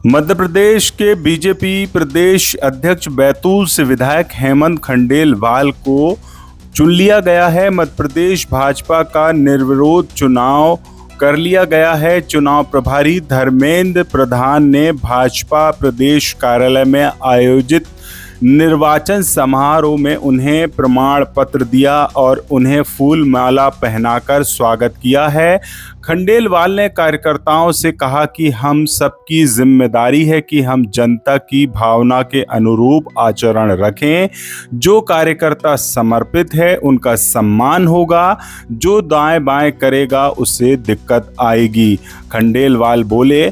मध्य प्रदेश के बीजेपी प्रदेश अध्यक्ष बैतूल से विधायक हेमंत खंडेलवाल को चुन लिया गया है। मध्य प्रदेश भाजपा का निर्विरोध चुनाव कर लिया गया है। चुनाव प्रभारी धर्मेंद्र प्रधान ने भाजपा प्रदेश कार्यालय में आयोजित निर्वाचन समारोह में उन्हें प्रमाण पत्र दिया और उन्हें फूल माला पहनाकर स्वागत किया है। खंडेलवाल ने कार्यकर्ताओं से कहा कि हम सबकी जिम्मेदारी है कि हम जनता की भावना के अनुरूप आचरण रखें। जो कार्यकर्ता समर्पित है उनका सम्मान होगा, जो दाएं बाएं करेगा उससे दिक्कत आएगी। खंडेलवाल बोले,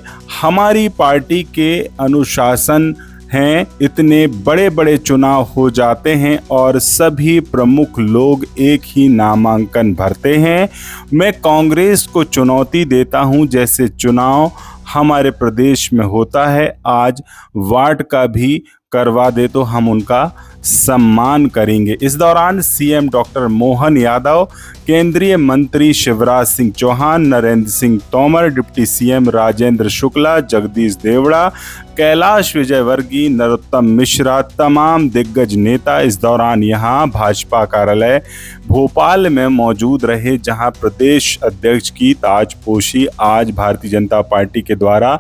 हमारी पार्टी के अनुशासन हैं, इतने बड़े बड़े चुनाव हो जाते हैं और सभी प्रमुख लोग एक ही नामांकन भरते हैं। मैं कांग्रेस को चुनौती देता हूं, जैसे चुनाव हमारे प्रदेश में होता है, आज वार्ड का भी करवा दे तो हम उनका सम्मान करेंगे। इस दौरान सीएम डॉक्टर मोहन यादव, केंद्रीय मंत्री शिवराज सिंह चौहान, नरेंद्र सिंह तोमर, डिप्टी सीएम राजेंद्र शुक्ला, जगदीश देवड़ा, कैलाश विजयवर्गीय, नरोत्तम मिश्रा, तमाम दिग्गज नेता इस दौरान यहां भाजपा कार्यालय भोपाल में मौजूद रहे, जहां प्रदेश अध्यक्ष की ताजपोशी आज भारतीय जनता पार्टी के द्वारा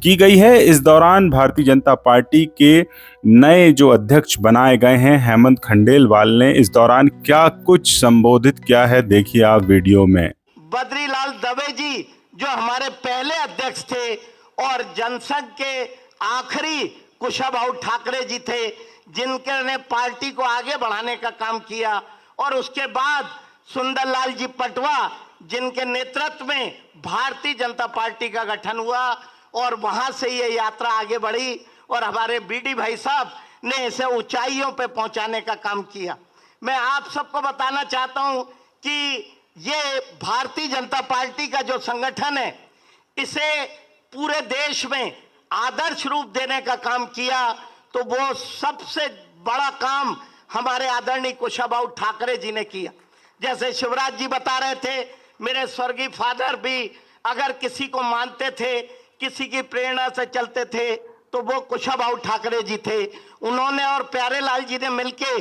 की गई है। इस दौरान भारतीय जनता पार्टी के नए जो अध्यक्ष बनाए गए हैं हेमंत खंडेलवाल ने इस दौरान क्या कुछ संबोधित किया है, देखिए आप वीडियो में। बद्रीलाल दवे जी जो हमारे पहले अध्यक्ष थे और जनसंघ के आखिरी कुशाभाऊ ठाकरे जी थे, जिनके ने पार्टी को आगे बढ़ाने का काम किया, और उसके बाद सुंदरलाल जी पटवा जिनके नेतृत्व में भारतीय जनता पार्टी का गठन हुआ और वहां से ये यात्रा आगे बढ़ी और हमारे बीडी भाई साहब ने इसे ऊंचाइयों पे पहुंचाने का काम किया। मैं आप सबको बताना चाहता हूं कि ये भारतीय जनता पार्टी का जो संगठन है, इसे पूरे देश में आदर्श रूप देने का काम किया, तो वो सबसे बड़ा काम हमारे आदरणीय कुशाभाऊ ठाकरे जी ने किया। जैसे शिवराज जी बता रहे थे, मेरे स्वर्गीय फादर भी अगर किसी को मानते थे, किसी की प्रेरणा से चलते थे, तो वो कुशाभाऊ ठाकरे जी थे। उन्होंने और प्यारेलाल जी ने मिलके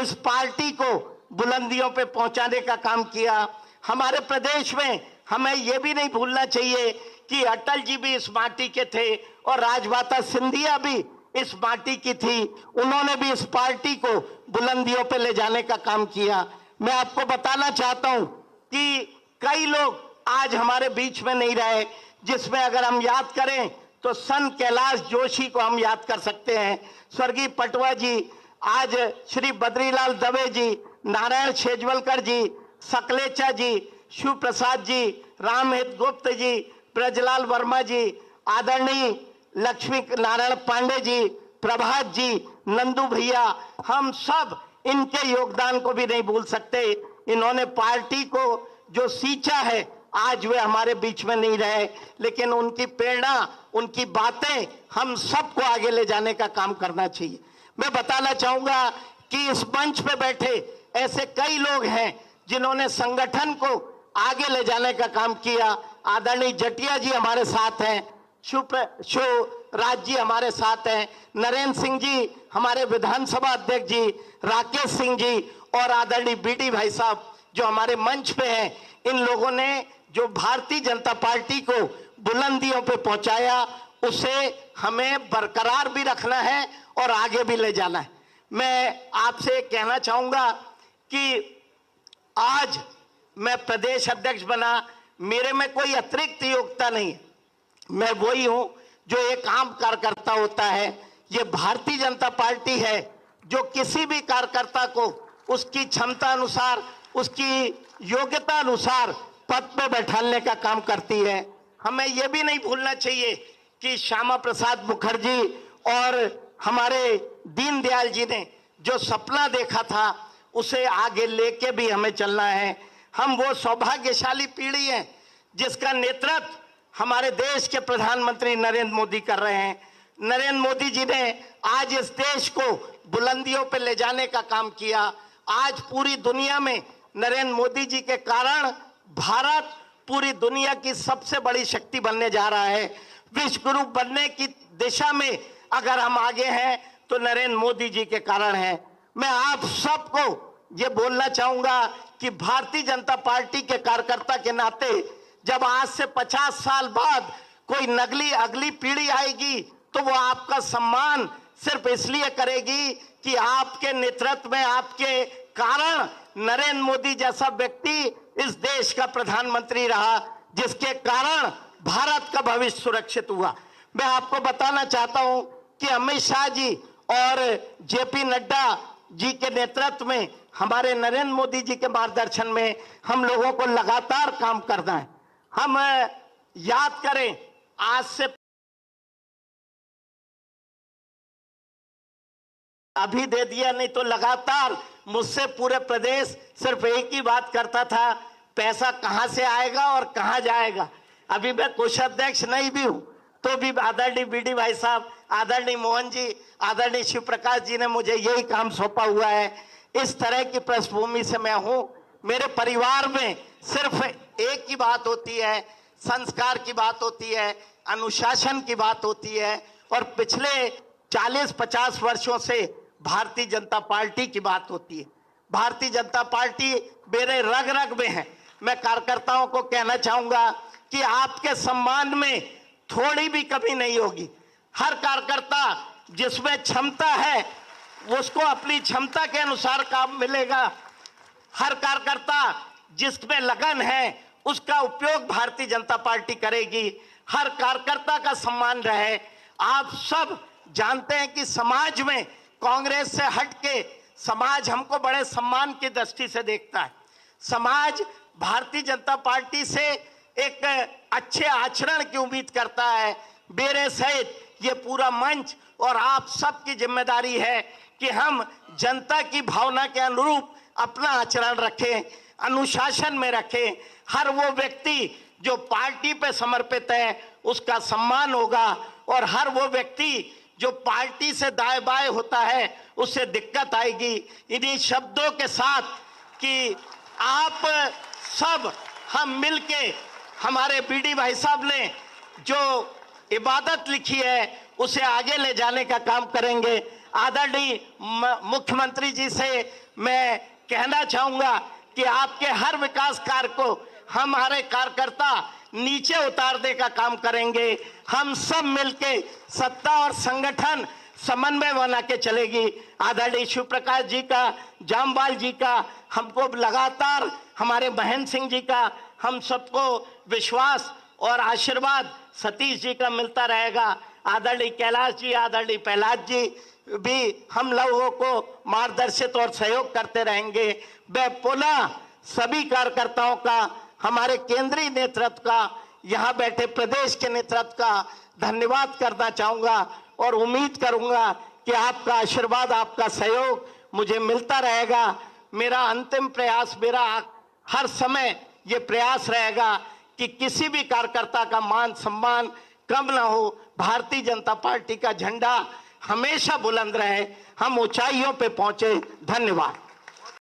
इस पार्टी को बुलंदियों पे पहुंचाने का काम किया। हमारे प्रदेश में हमें यह भी नहीं भूलना चाहिए कि अटल जी भी इस माटी के थे और राजमाता सिंधिया भी इस माटी की थी। उन्होंने भी इस पार्टी को बुलंदियों पे ले जाने का काम किया। मैं आपको बताना चाहता हूं कि कई लोग आज हमारे बीच में नहीं रहे, जिसमें अगर हम याद करें तो संत कैलाश जोशी को हम याद कर सकते हैं, स्वर्गीय पटवा जी, आज श्री बद्रीलाल दवे जी, नारायण शेजवलकर जी, सकलेचा जी, शिव प्रसाद जी, रामहित गुप्त जी, ब्रजलाल वर्मा जी, आदरणीय लक्ष्मी नारायण पांडे जी, प्रभात जी, नंदू भैया, हम सब इनके योगदान को भी नहीं भूल सकते। इन्होंने पार्टी को जो सींचा है, आज वे हमारे बीच में नहीं रहे, लेकिन उनकी प्रेरणा, उनकी बातें हम सबको आगे ले जाने का काम करना चाहिए। मैं बताना चाहूंगा कि इस मंच पे बैठे ऐसे कई लोग हैं जिन्होंने संगठन को आगे ले जाने का काम किया। आदरणीय जटिया जी हमारे साथ हैं, शिवराज जी हमारे साथ हैं, नरेंद्र सिंह जी हमारे विधानसभा अध्यक्ष जी, राकेश सिंह जी और आदरणीय बीडी भाई साहब जो हमारे मंच पे हैं। इन लोगों ने जो भारतीय जनता पार्टी को बुलंदियों पे पहुंचाया, उसे हमें बरकरार भी रखना है और आगे भी ले जाना है। मैं आपसे कहना चाहूंगा कि आज मैं प्रदेश अध्यक्ष बना, मेरे में कोई अतिरिक्त योग्यता नहीं है। मैं वही हूं जो एक आम कार्यकर्ता होता है। ये भारतीय जनता पार्टी है जो किसी भी कार्यकर्ता को उसकी क्षमता अनुसार, उसकी योग्यता अनुसार पद पे बैठाने का काम करती है। हमें यह भी नहीं भूलना चाहिए कि श्यामा प्रसाद मुखर्जी और हमारे दीनदयाल जी ने जो सपना देखा था, उसे आगे लेके भी हमें चलना है। हम वो सौभाग्यशाली पीढ़ी हैं जिसका नेतृत्व हमारे देश के प्रधानमंत्री नरेंद्र मोदी कर रहे हैं। नरेंद्र मोदी जी ने आज इस देश को बुलंदियों पे ले जाने का काम किया। आज पूरी दुनिया में नरेंद्र मोदी जी के कारण भारत पूरी दुनिया की सबसे बड़ी शक्ति बनने जा रहा है। विश्व गुरु बनने की दिशा में अगर हम आगे हैं तो नरेंद्र मोदी जी के कारण है। मैं आप सबको ये बोलना चाहूंगा कि भारतीय जनता पार्टी के कार्यकर्ता के नाते जब आज से 50 साल बाद कोई नगली अगली पीढ़ी आएगी तो वो आपका सम्मान सिर्फ इसलिए करेगी कि आपके नेतृत्व में, आपके कारण नरेंद्र मोदी जैसा व्यक्ति इस देश का प्रधानमंत्री रहा, जिसके कारण भारत का भविष्य सुरक्षित हुआ। मैं आपको बताना चाहता हूं कि अमित शाह जी और जेपी नड्डा जी के नेतृत्व में, हमारे नरेंद्र मोदी जी के मार्गदर्शन में हम लोगों को लगातार काम करना है। हम याद करें, आज से अभी दे दिया, नहीं तो लगातार मुझसे पूरे प्रदेश सिर्फ एक ही बात करता था, पैसा कहां से आएगा और कहां जाएगा। अभी मैं कोषाध्यक्ष नहीं भी हूं तो भी आदरणीय बीडी भाई साहब, आदरणीय मोहन जी, आदरणीय शिव प्रकाश जी ने मुझे यही काम सौंपा हुआ है। इस तरह की पृष्ठभूमि से मैं हूं। मेरे परिवार में सिर्फ एक ही बात होती है, संस्कार की बात होती है, अनुशासन की बात होती है, और पिछले 40-50 वर्षों से भारतीय जनता पार्टी की बात होती है। भारतीय जनता पार्टी मेरे रग रग में है। मैं कार्यकर्ताओं को कहना चाहूंगा कि आपके सम्मान में थोड़ी भी कमी नहीं होगी। हर कार्यकर्ता जिसमें क्षमता है उसको अपनी क्षमता के अनुसार काम मिलेगा। हर कार्यकर्ता जिसमें लगन है उसका उपयोग भारतीय जनता पार्टी करेगी। हर कार्यकर्ता का सम्मान रहे। आप सब जानते हैं कि समाज में कांग्रेस से हटके समाज हमको बड़े सम्मान की दृष्टि से देखता है। समाज भारतीय जनता पार्टी से एक अच्छे आचरण की उम्मीद करता है। मेरे सहित ये पूरा मंच और आप सबकी जिम्मेदारी है कि हम जनता की भावना के अनुरूप अपना आचरण रखें, अनुशासन में रखें। हर वो व्यक्ति जो पार्टी पे समर्पित है उसका सम्मान होगा, और हर वो व्यक्ति जो पार्टी से दाएं बाएं होता है उससे दिक्कत आएगी। इन्हीं शब्दों के साथ कि आप सब हम मिलके, हमारे बीडी भाई साहब ने जो इबादत लिखी है उसे आगे ले जाने का काम करेंगे। आदरणीय मुख्यमंत्री जी से मैं कहना चाहूंगा कि आपके हर विकास कार्य को हमारे कार्यकर्ता नीचे उतारने का काम करेंगे। हम सब मिलके सत्ता और संगठन समन्वय बना के चलेगी। आदरणीय शिव प्रकाश जी का, जामवाल जी का, हमको लगातार हमारे महेंद्र सिंह जी का, हम सबको विश्वास और आशीर्वाद सतीश जी का मिलता रहेगा। आदरणीय कैलाश जी, आदरणीय प्रहलाद जी भी हम लोगों को मार्गदर्शित और सहयोग करते रहेंगे। मैं पुनः सभी कार्यकर्ताओं का, हमारे केंद्रीय नेतृत्व का, यहाँ बैठे प्रदेश के नेतृत्व का धन्यवाद करना चाहूंगा और उम्मीद करूंगा कि आपका आशीर्वाद, आपका सहयोग मुझे मिलता रहेगा। मेरा अंतिम प्रयास, मेरा हर समय ये प्रयास रहेगा कि किसी भी कार्यकर्ता का मान सम्मान कम ना हो। भारतीय जनता पार्टी का झंडा हमेशा बुलंद रहे, हम ऊंचाइयों पे पहुंचे। धन्यवाद।